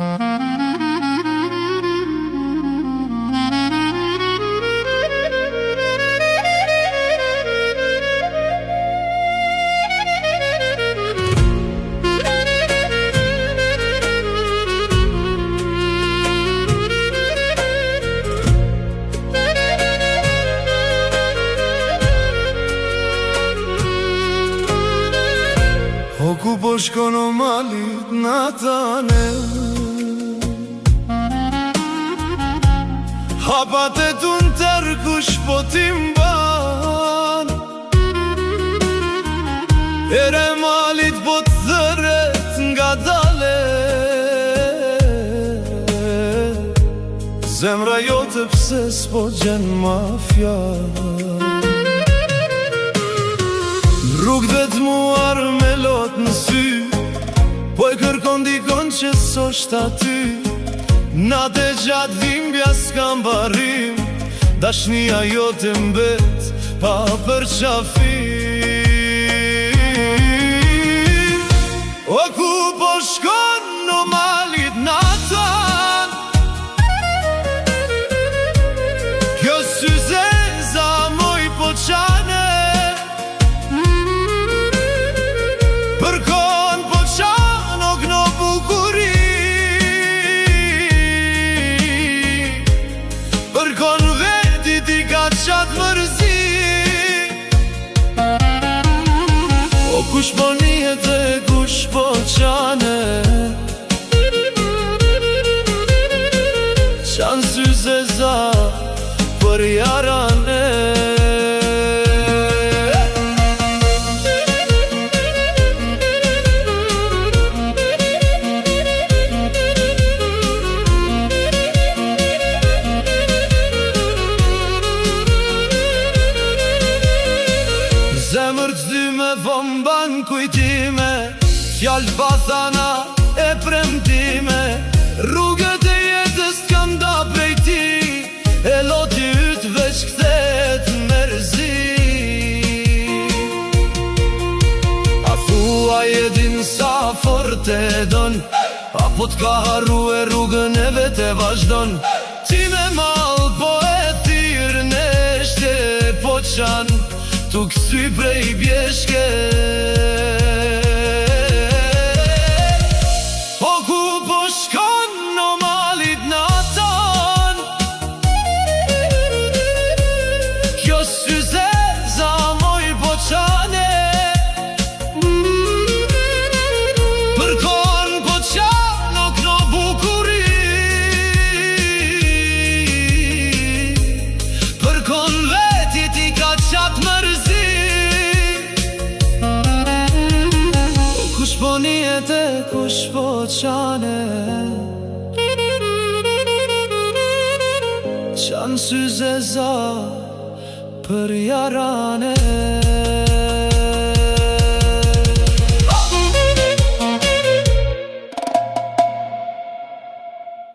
O ku po shkon o malit natane, hapat e tun tërë kush po t'imban, ere malit po t'thëret nga dale, zemra jote pse s'po gjen ma fjalë. Rrug dhe t'muar me lot në sy, po e kërkon dikon që s'osht aty. Natë e gjatë dhimbja s'kam barim, dashnia jote mbet pa përqafim. O ku po shkon o malit natan, kjo syzeza moj po qane, qatë mërzi. O kush po njihet e kush po qane, qanë syzeza për jarane. Zemër t'zy me vëmban kujtime, fjallë pathana e premtime, rrugët e jetës t'kam da prej ti, e loti yt veç kthet merzi. A thua e din sa fort e don, apo t'ka harru e rrugën e vete vazhdon, ti me mal po e thirë neshte po qanë, tu kësy prej bjeshke. O ku po shkon o malit natan, kjo syzeza moj po qane, përkon po qano këno bukuri, përkon veti ti ka qatë mërzi. Kush po njihet e kush po qane, qanë syzeza për jarane.